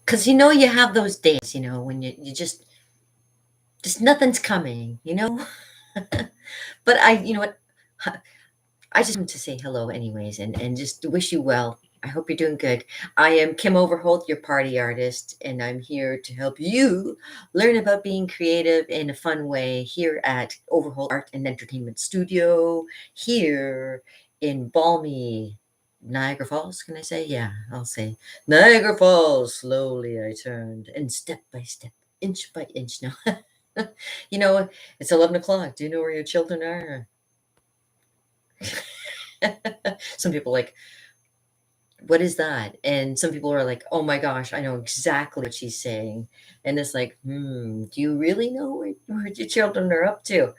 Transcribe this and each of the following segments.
Because you have those days, when you just nothing's coming, But you know what? I just want to say hello anyways and just wish you well. I hope you're doing good. I am Kim Overholt, your party artist, and I'm here to help you learn about being creative in a fun way here at Overholt Art and Entertainment Studio here in balmy Niagara Falls. Can I say? Yeah, I'll say Niagara Falls. Slowly I turned, and step by step, inch by inch. Now, you know, it's 11 o'clock. Do you know where your children are? Some people like, what is that? And some people are like, oh my gosh, I know exactly what she's saying. And it's like, do you really know what your children are up to?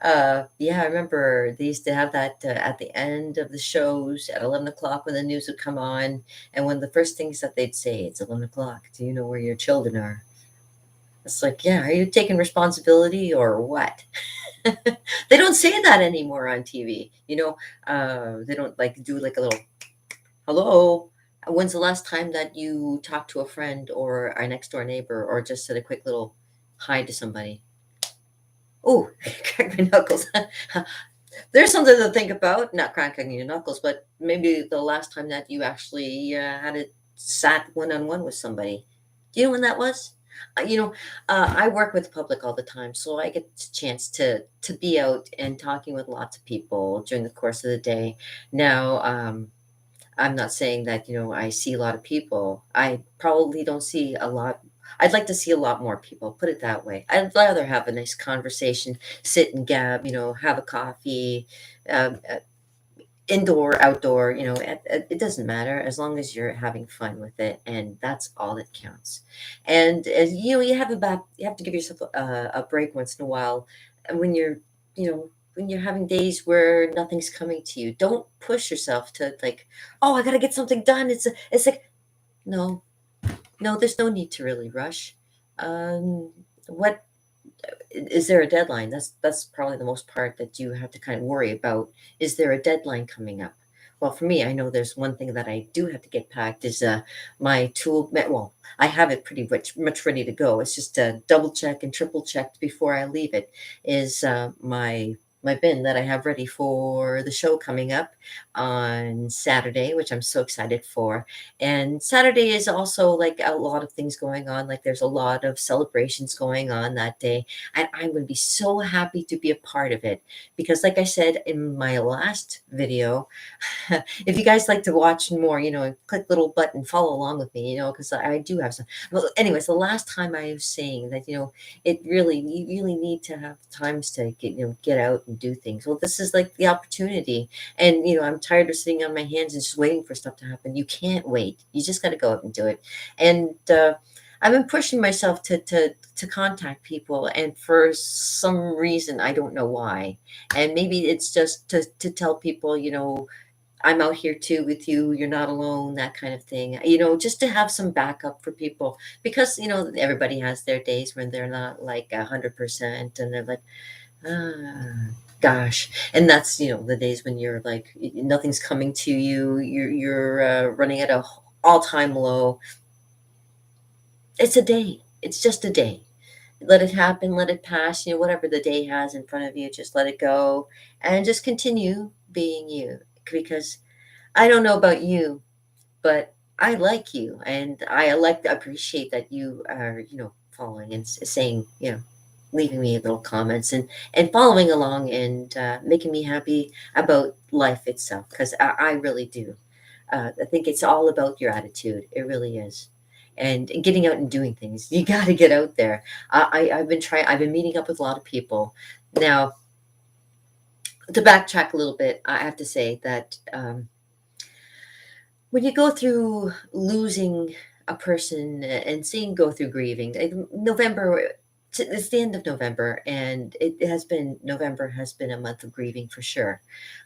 Yeah, I remember they used to have that at the end of the shows at 11 o'clock when the news would come on. And one of the first things that they'd say, it's 11 o'clock. Do you know where your children are? It's like, yeah, are you taking responsibility or what? They don't say that anymore on TV. They don't like do like a little hello. When's the last time that you talked to a friend or a next door neighbor or just said a quick little hi to somebody? Oh, crack my knuckles. There's something to think about. Not cracking your knuckles, but maybe the last time that you actually had it sat one on one with somebody. Do you know when that was? I work with the public all the time, so I get a chance to be out and talking with lots of people during the course of the day. Now, I'm not saying that, I see a lot of people. I probably don't see a lot. I'd like to see a lot more people, put it that way. I'd rather have a nice conversation, sit and gab, have a coffee, uh, indoor, outdoor, it doesn't matter as long as you're having fun with it. And that's all that counts. And, you have to give yourself a break once in a while when when you're having days where nothing's coming to you. Don't push yourself to like, oh, I got to get something done. It's like, no, no, there's no need to really rush. What is there a deadline? That's probably the most part that you have to kind of worry about. Is there a deadline coming up? Well, for me, I know there's one thing that I do have to get packed is my well, I have it pretty much ready to go. It's just double check and triple checked before I leave it is my bin that I have ready for the show coming up on Saturday, which I'm so excited for. And Saturday is also like a lot of things going on. Like there's a lot of celebrations going on that day. And I'm going to be so happy to be a part of it because, like I said in my last video, if you guys like to watch more, click little button, follow along with me, because I do have some. Well, anyways, the last time I was saying that, you really need to have times to get out and do things. Well, this is like the opportunity. And, I'm tired of sitting on my hands and just waiting for stuff to happen. You can't wait. You just got to go out and do it. And, I've been pushing myself to contact people, and for some reason I don't know why. And maybe it's just to tell people, I'm out here too with you. You're not alone, that kind of thing. Just to have some backup for people because everybody has their days when they're not like 100%, and they're like, ah, gosh. And that's the days when you're like nothing's coming to you. You're running at a all-time low. It's a day. It's just a day. Let it happen, let it pass, whatever the day has in front of you, just let it go and just continue being you. Because I don't know about you, but I like you and I like to appreciate that you are, following and saying, leaving me little comments and following along and making me happy about life itself because I really do. I think it's all about your attitude. It really is. And getting out and doing things. You got to get out there. I've been trying. I've been meeting up with a lot of people. Now, to backtrack a little bit, I have to say that when you go through losing a person and seeing go through grieving, like November, it's the end of November, and November has been a month of grieving for sure.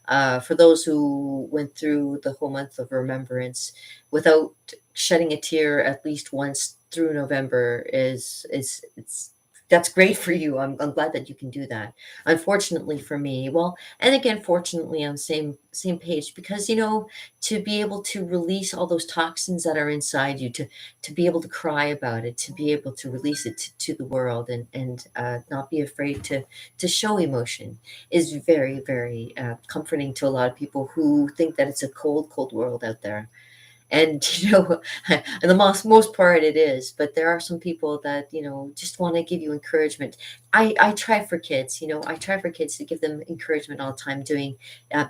For those who went through the whole month of remembrance without shedding a tear at least once through November is it's That's great for you. I'm glad that you can do that. Unfortunately for me, well, and again, fortunately, on same page because to be able to release all those toxins that are inside you, to be able to cry about it, to be able to release it to the world, and not be afraid to show emotion is very very comforting to a lot of people who think that it's a cold world out there. And and the most part it is, but there are some people that just want to give you encouragement. I try for kids, I try for kids to give them encouragement all the time, doing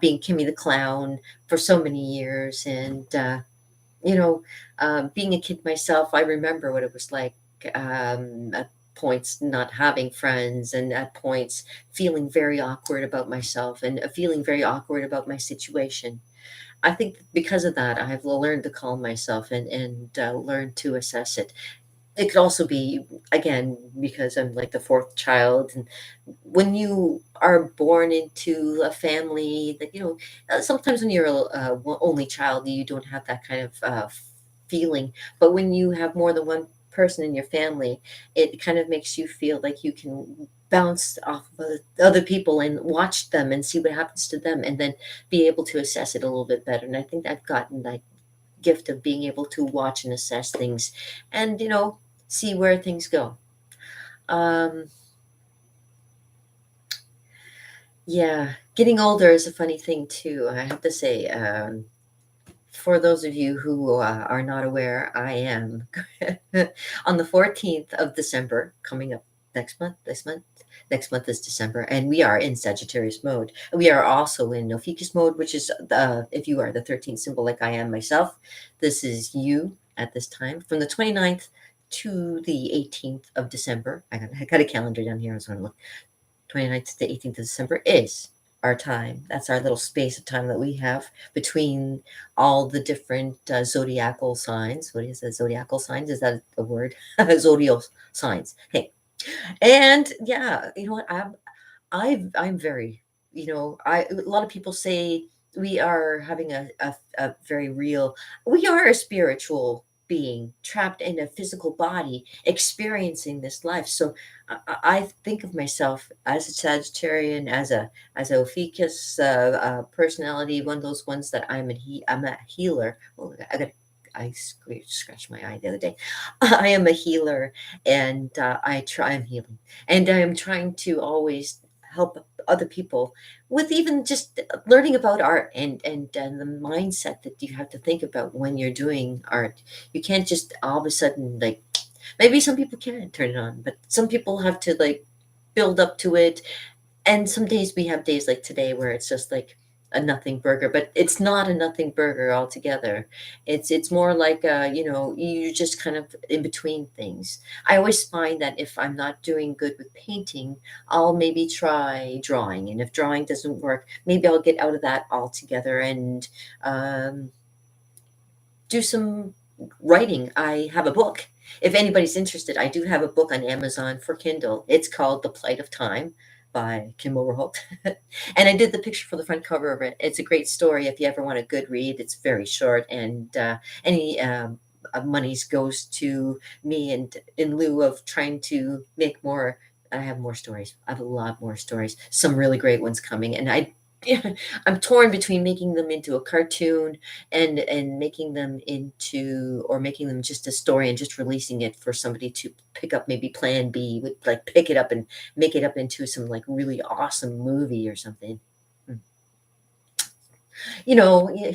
being Kimmy the clown for so many years. And you know being a kid myself, I remember what it was like, at points not having friends, and at points feeling very awkward about myself, and feeling very awkward about my situation. I think because of that, I've learned to calm myself, and learn to assess it. It could also be, again, because I'm like the fourth child, and when you are born into a family that sometimes when you're a only child, you don't have that kind of feeling. But when you have more than one person in your family, it kind of makes you feel like you can bounce off of other people and watch them and see what happens to them, and then be able to assess it a little bit better. And I think I've gotten that gift of being able to watch and assess things, and see where things go. um yeah, getting older is a funny thing too, I have to say. For those of you who are not aware, I am on the 14th of December, coming up next month is December, and we are in Sagittarius mode. We are also in Ophiuchus mode, which is if you are the 13th symbol like I am myself, this is you at this time from the 29th to the 18th of December. I got a calendar down here. I was going to look. 29th to the 18th of December is our time. That's our little space of time that we have between all the different zodiacal signs. What is that? Zodiacal signs? Is that a word? Zodiacal signs. Hey, and yeah, you know what? I'm very, a lot of people say we are having a very real, we are a spiritual being trapped in a physical body experiencing this life. So I think of myself as a Sagittarian, as a Ophiuchus personality, one of those ones that I'm a healer. Oh, I scratched my eye the other day. I am a healer, and I'm healing, and I'm trying to always help other people with even just learning about art, and the mindset that you have to think about when you're doing art. You can't just all of a sudden, like, maybe some people can turn it on, but some people have to like build up to it. And some days we have days like today where it's just like a nothing burger, but it's not a nothing burger altogether. It's more like you just kind of in between things. I always find that if I'm not doing good with painting, I'll maybe try drawing, and if drawing doesn't work, maybe I'll get out of that altogether and um, do some writing. I have a book. If anybody's interested, I do have a book on Amazon for Kindle. It's called The Plight of Time by Kim Overholt. And I did the picture for the front cover of it. It's a great story if you ever want a good read. It's very short, and any monies goes to me, and in lieu of trying to make more. I have more stories. I have a lot more stories. Some really great ones coming, and I'm torn between making them into a cartoon, and making them into, or making them just a story and just releasing it for somebody to pick up, maybe plan B would like pick it up and make it up into some like really awesome movie or something. Hmm. Yeah,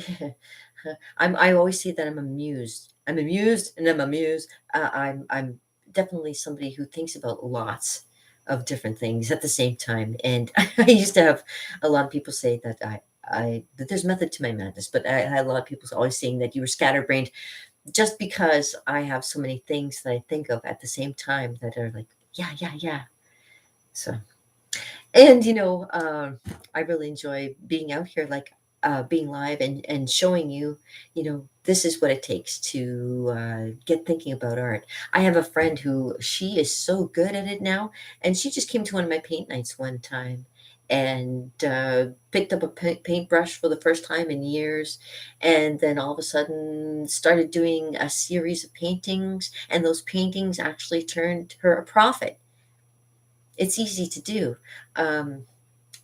I always say that I'm amused, and I'm amused. I'm definitely somebody who thinks about lots of different things at the same time. And I used to have a lot of people say that that there's method to my madness, but I had a lot of people always saying that you were scatterbrained, just because I have so many things that I think of at the same time that are like, yeah, yeah, yeah. So, and I really enjoy being out here, like being live, and showing you, this is what it takes to get thinking about art. I have a friend who, she is so good at it now, and she just came to one of my paint nights one time, and picked up a paintbrush for the first time in years, and then all of a sudden started doing a series of paintings, and those paintings actually turned her a profit. It's easy to do. Um,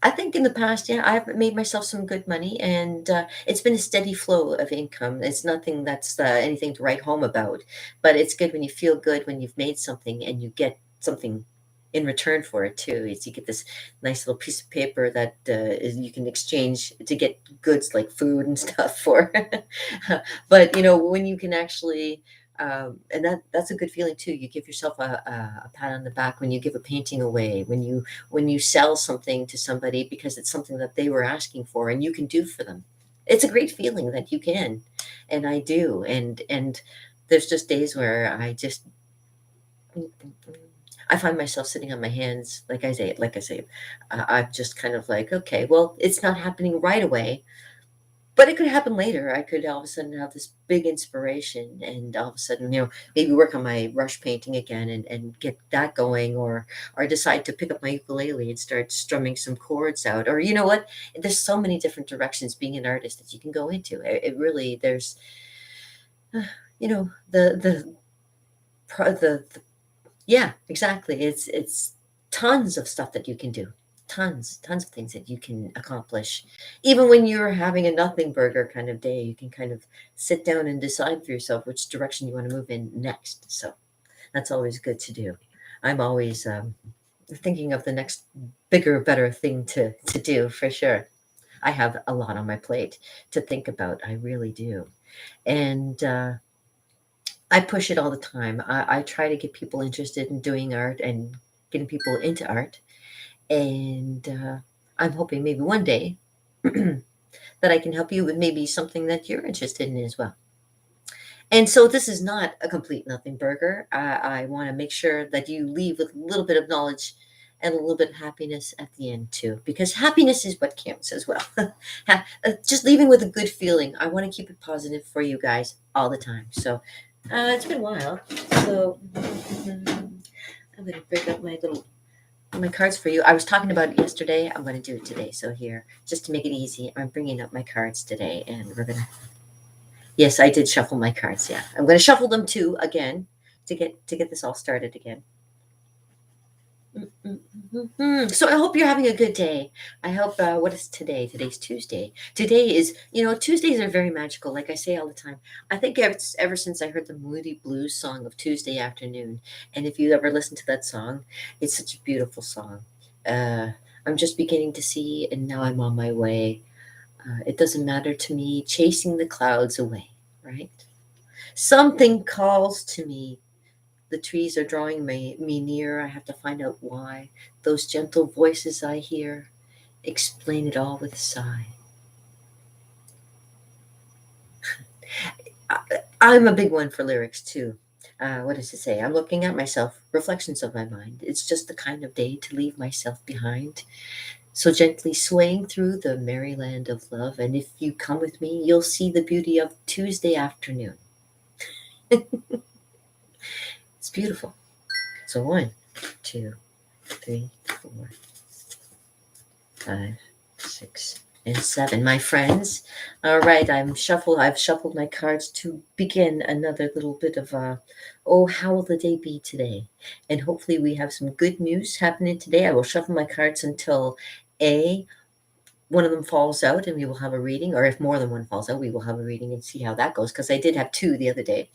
I think in the past, yeah, I've made myself some good money, and it's been a steady flow of income. It's nothing that's anything to write home about, but it's good when you feel good when you've made something and you get something in return for it too. Is you get this nice little piece of paper that you can exchange to get goods like food and stuff for. But when you can actually. And that's a good feeling too. You give yourself a pat on the back when you give a painting away, when you sell something to somebody because it's something that they were asking for and you can do for them. It's a great feeling that you can, and I do. And there's just days where I find myself sitting on my hands, like I say, I'm just kind of like, okay, well, it's not happening right away, but it could happen later. I could all of a sudden have this big inspiration and all of a sudden, maybe work on my rush painting again and get that going, or decide to pick up my ukulele and start strumming some chords out. Or you know what? There's so many different directions being an artist that you can go into. It really there's the the yeah, exactly. It's tons of stuff that you can do. Tons of things that you can accomplish. Even when you're having a nothing burger kind of day, you can kind of sit down and decide for yourself which direction you want to move in next. So that's always good to do. I'm always thinking of the next bigger, better thing to do for sure. I have a lot on my plate to think about. I really do. And I push it all the time. I try to get people interested in doing art and getting people into art. And I'm hoping maybe one day that I can help you with maybe something that you're interested in as well. And so this is not a complete nothing burger. I want to make sure that you leave with a little bit of knowledge and a little bit of happiness at the end too, because happiness is what counts as well. Just leaving with a good feeling. I want to keep it positive for you guys all the time. So it's been a while. So I'm going to break up my cards for you. I was talking about it yesterday. I'm going to do it today. So here, just to make it easy, I'm bringing up my cards today, and we're gonna. Yes, I did shuffle my cards. Yeah, I'm going to shuffle them too again to get this all started again. So I hope you're having a good day. I hope. What is today? Today's Tuesday. Today is. Tuesdays are very magical. Like I say all the time. I think ever since I heard the Moody Blues song of Tuesday afternoon, and if you ever listen to that song, it's such a beautiful song. Uh, I'm just beginning to see, and now I'm on my way. It doesn't matter to me, chasing the clouds away. Right. Something calls to me. The trees are drawing me near. I have to find out why. Those gentle voices I hear explain it all with a sigh. I, I'm a big one for lyrics too. What does it say? I'm looking at myself, reflections of my mind. It's just the kind of day to leave myself behind. So gently swaying through the merry land of love. And if you come with me, you'll see the beauty of Tuesday afternoon. It's beautiful. So 1, 2, 3, 4, 5, 6, and 7. My friends. All right, I've shuffled my cards to begin another little bit of oh, how will the day be today? And hopefully we have some good news happening today. I will shuffle my cards until A, one of them falls out and we will have a reading, or if more than one falls out, we will have a reading and see how that goes. Because I did have two the other day.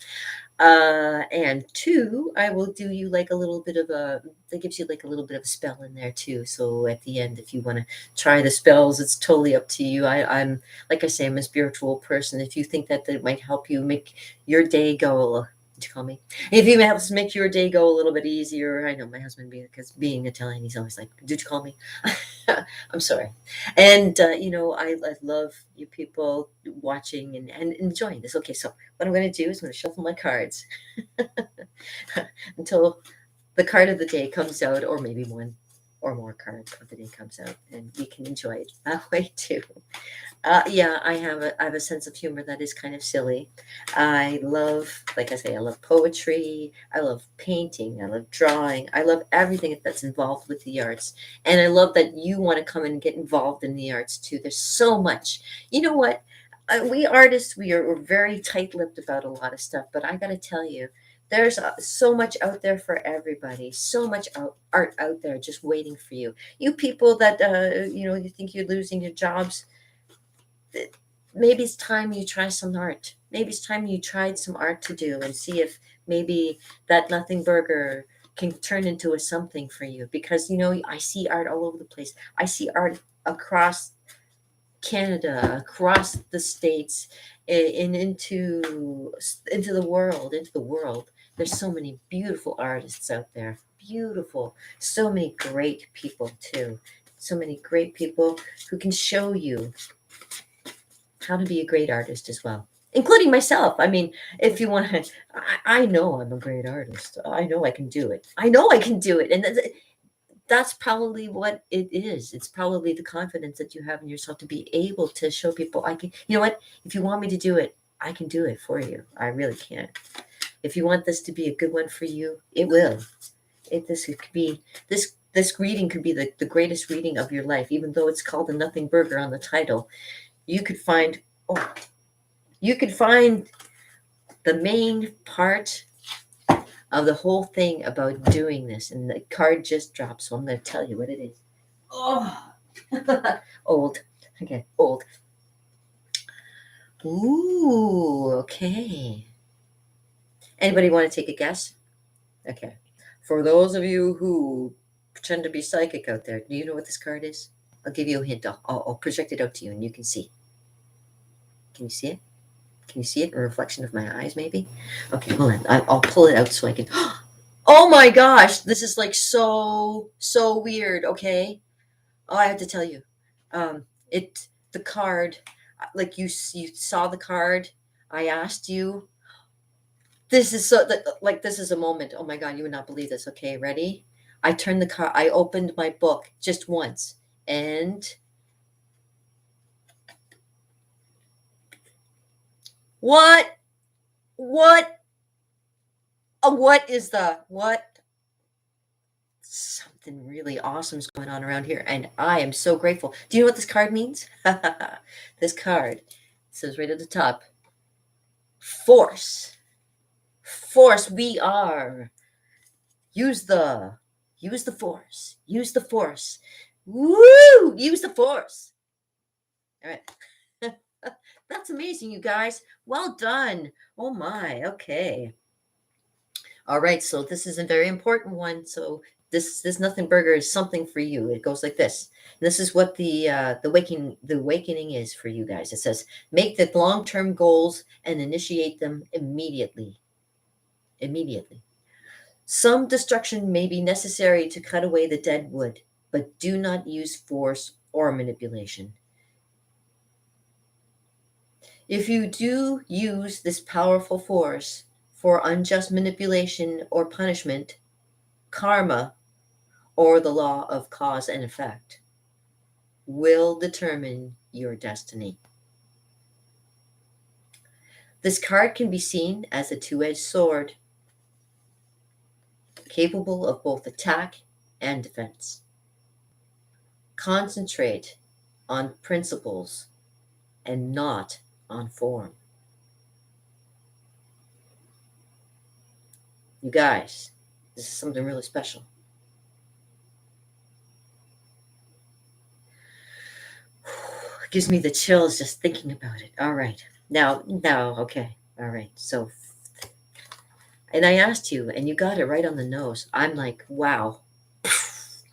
And two, I will do you like a little bit of that gives you like a little bit of a spell in there too. So at the end, if you want to try the spells, it's totally up to you. I'm, like I say, I'm a spiritual person. If you think that might help you make your day go, did you call me? If you helps make your day go a little bit easier, I know my husband because being Italian, he's always like, did you call me? I'm sorry. And, I love you people watching and enjoying this. Okay, so what I'm going to do is I'm going to shuffle my cards until the card of the day comes out, or maybe one or more cards of the day comes out, and we can enjoy it that way too. Yeah, I have a sense of humor that is kind of silly. I love, like I say, I love poetry. I love painting. I love drawing. I love everything that's involved with the arts, and I love that you want to come and get involved in the arts too. There's so much. You know what? We artists, we're very tight-lipped about a lot of stuff, but I got to tell you. There's so much out there for everybody. So much art out there just waiting for you. You people that you think you're losing your jobs, maybe it's time you try some art. Maybe it's time you tried some art to do and see if maybe that nothing burger can turn into a something for you. Because I see art all over the place. I see art across Canada, across the states, and into the world, There's so many beautiful artists out there. Beautiful. So many great people too. So many great people who can show you how to be a great artist as well, including myself. I mean, if you want to, I know I'm a great artist. I know I can do it. I know I can do it. And that's probably what it is. It's probably the confidence that you have in yourself to be able to show people, I can, you know what, if you want me to do it, I can do it for you. I really can. If you want this to be a good one for you, it will. It could be this reading could be the greatest reading of your life, even though it's called a nothing burger on the title. You could find oh, you could find the main part of the whole thing about doing this, and the card just dropped, so I'm going to tell you what it is. Oh, old. Okay, old. Ooh, okay. Anybody want to take a guess? Okay. For those of you who pretend to be psychic out there, do you know what this card is? I'll give you a hint. I'll project it out to you, and you can see. Can you see it? Can you see it? A reflection of my eyes, maybe? Okay, hold on. I'll pull it out so I can. Oh my gosh, this is like so weird. Okay. Oh, I have to tell you, the card, like you saw the card. I asked you. This is like this is a moment. Oh my God, you would not believe this. Okay, ready? I turned the card. I opened my book just once, and what? What? What is the what? Something really awesome is going on around here, and I am so grateful. Do you know what this card means? This card says right at the top, force. Force. We are. Use the. Use the force. Use the force. Woo! Use the force. All right. That's amazing, you guys. Well done. Oh my. Okay. All right, so this is a very important one. So this nothing burger is something for you. It goes like this. This is what the awakening is for you guys. It says, make the long-term goals and initiate them immediately. Immediately. Some destruction may be necessary to cut away the dead wood, but do not use force or manipulation. If you do use this powerful force for unjust manipulation or punishment, karma, or the law of cause and effect, will determine your destiny. This card can be seen as a two-edged sword, capable of both attack and defense. Concentrate on principles and not on form. You guys, this is something really special. It gives me the chills just thinking about it. All right. Now, okay. All right. So, and I asked you, and you got it right on the nose. I'm like, wow,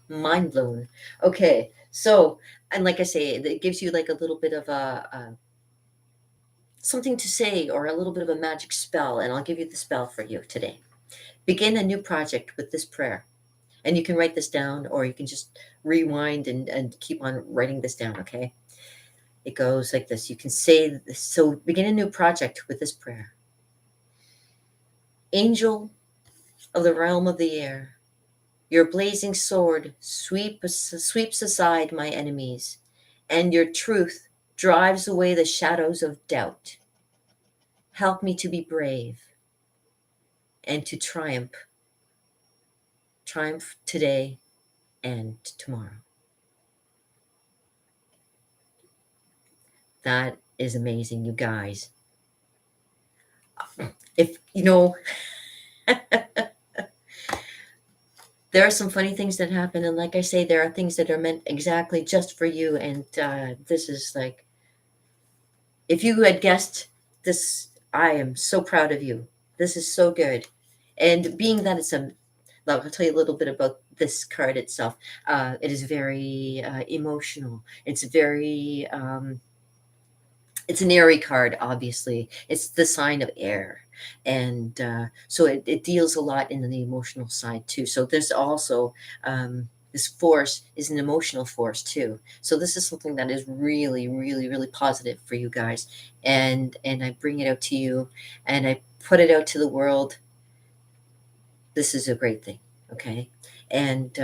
mind blown. Okay. So, and like I say, it gives you like a little bit of a something to say or a little bit of a magic spell, and I'll give you the spell for you today. Begin a new project with this prayer. And you can write this down, or you can just rewind and keep on writing this down, okay? It goes like this. You can say this. So begin a new project with this prayer. Angel of the realm of the air, your blazing sword sweeps aside my enemies, and your truth drives away the shadows of doubt. Help me to be brave and to triumph today and tomorrow. That is amazing, you guys. If you know, There are some funny things that happen, and like I say, there are things that are meant exactly just for you. And this is like, if you had guessed this, I am so proud of you. This is so good. And being that it's a, I'll tell you a little bit about this card itself. It is very emotional. It's very it's an airy card, obviously. It's the sign of air. And so it deals a lot in the emotional side too. So there's also this force is an emotional force too. So this is something that is really, really, really positive for you guys. And I bring it out to you and I put it out to the world. This is a great thing. Okay. And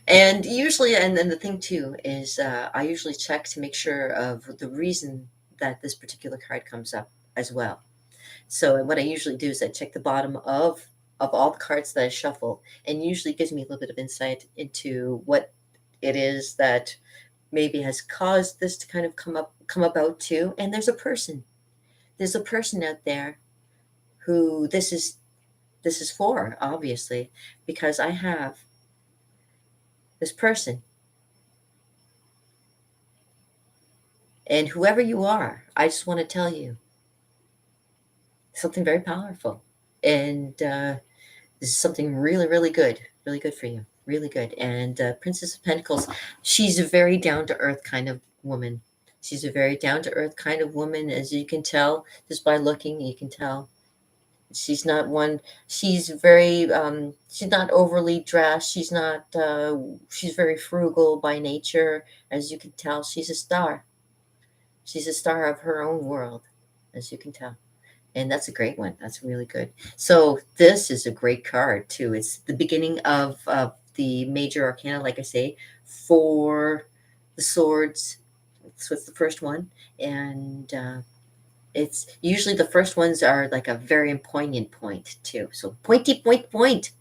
and usually, and then the thing too is, I usually check to make sure of the reason that this particular card comes up as well. So what I usually do is I check the bottom of all the cards that I shuffle, and usually gives me a little bit of insight into what it is that maybe has caused this to kind of come about too. And there's a person out there who this is for, obviously, because I have this person. And whoever you are, I just want to tell you something very powerful. And this is something really, really good for you. Really good. And Princess of Pentacles, she's a very down to earth kind of woman. She's a very down to earth kind of woman, as you can tell just by looking. You can tell she's not one. She's very. She's not overly dressed. She's not. She's very frugal by nature, as you can tell. She's a star. She's a star of her own world, as you can tell. And that's a great one. That's really good. So this is a great card too. It's the beginning of the major arcana, like I say, for the swords. So it's the first one, and it's usually the first ones are like a very poignant point too. So pointy point point.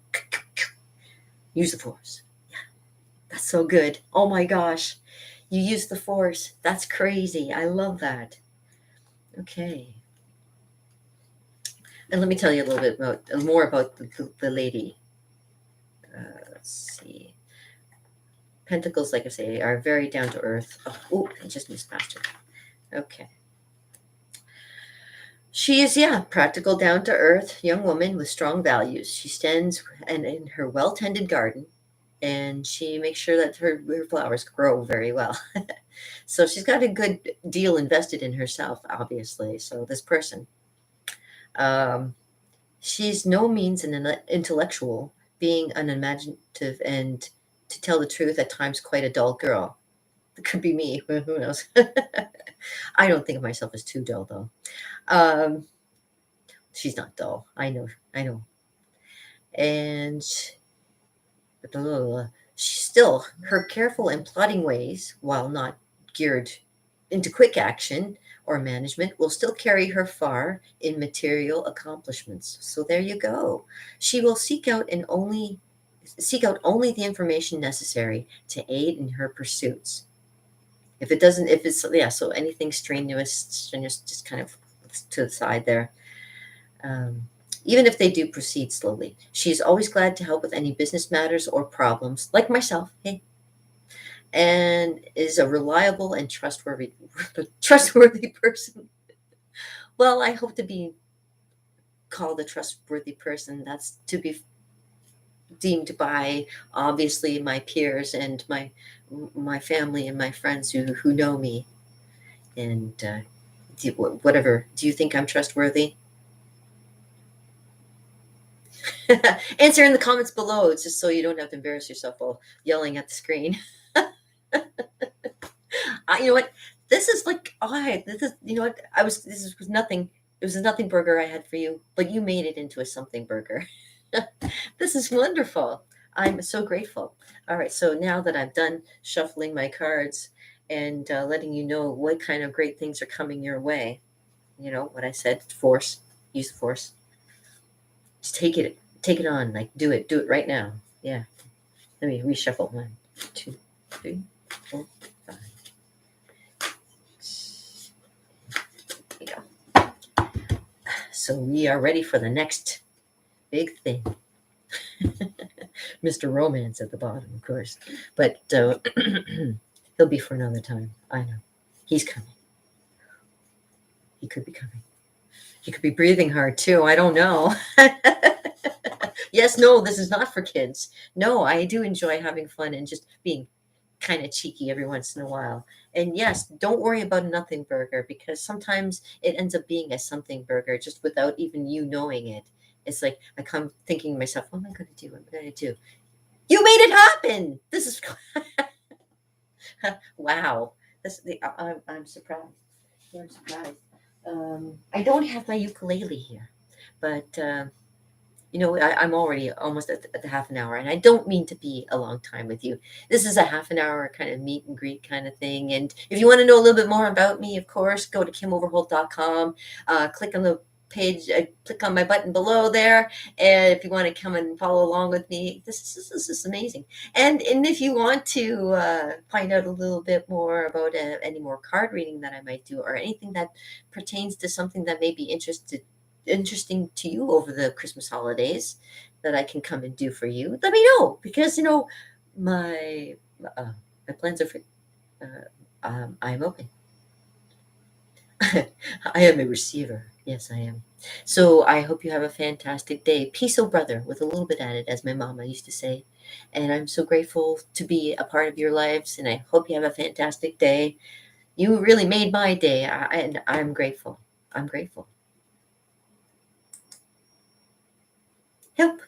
Use the force. Yeah, that's so good. Oh my gosh, you use the force. That's crazy. I love that. Okay. And let me tell you a little bit about more about the lady. Let's see. Pentacles, like I say, are very down to earth. Oh, I just missed past her. Okay. She is, yeah, practical, down to earth young woman with strong values. She stands in her well tended garden, and she makes sure that her flowers grow very well. So she's got a good deal invested in herself, obviously. So this person, um, she's no means an intellectual, being unimaginative and, to tell the truth, at times quite a dull girl. It could be me. Who knows? I don't think of myself as too dull, though. Um, she's not dull. I know. I know. And she still, her careful and plotting ways, while not geared into quick action or management, will still carry her far in material accomplishments. So there you go. She will seek out only the information necessary to aid in her pursuits. If it doesn't, if it's, yeah, so anything strenuous, just kind of to the side there. Um, Even if they do proceed slowly, she is always glad to help with any business matters or problems, like myself. Hey, and is a reliable and trustworthy person. Well, I hope to be called a trustworthy person. That's to be deemed by, obviously, my peers and my family and my friends who know me. And whatever. Do you think I'm trustworthy? Answer in the comments below. It's just so you don't have to embarrass yourself while yelling at the screen. You know what? This is like, this is, you know what? This was nothing. It was a nothing burger I had for you, but you made it into a something burger. This is wonderful. I'm so grateful. All right. So now that I've done shuffling my cards and letting you know what kind of great things are coming your way, you know what I said, force, use the force. Just take it on, like do it right now. Yeah. Let me reshuffle. 1, 2, 3, 4, 5. There you go. So we are ready for the next big thing. Mr. Romance at the bottom, of course. But he'll be for another time. I know. He's coming. He could be coming. He could be breathing hard too. I don't know. Yes, no, this is not for kids. No, I do enjoy having fun and just being kind of cheeky every once in a while. And yes, don't worry about a nothing burger because sometimes it ends up being a something burger just without even you knowing it. It's like I come thinking to myself, what am I going to do? What am I going to do? You made it happen. This is wow. I'm surprised. I'm surprised. I don't have my ukulele here, but I'm already almost at the half an hour, and I don't mean to be a long time with you. This is a half an hour kind of meet and greet kind of thing. And if you want to know a little bit more about me, of course, go to kimoverholt.com, click on the page, click on my button below there. And if you want to come and follow along with me, this is amazing. And if you want to find out a little bit more about any more card reading that I might do or anything that pertains to something that may be interesting to you over the Christmas holidays that I can come and do for you, let me know because my my plans are free. I'm open. I am a receiver. Yes, I am. So I hope you have a fantastic day. Peace, oh brother, with a little bit added, as my mama used to say. And I'm so grateful to be a part of your lives. And I hope you have a fantastic day. You really made my day, and I'm grateful. I'm grateful. Help.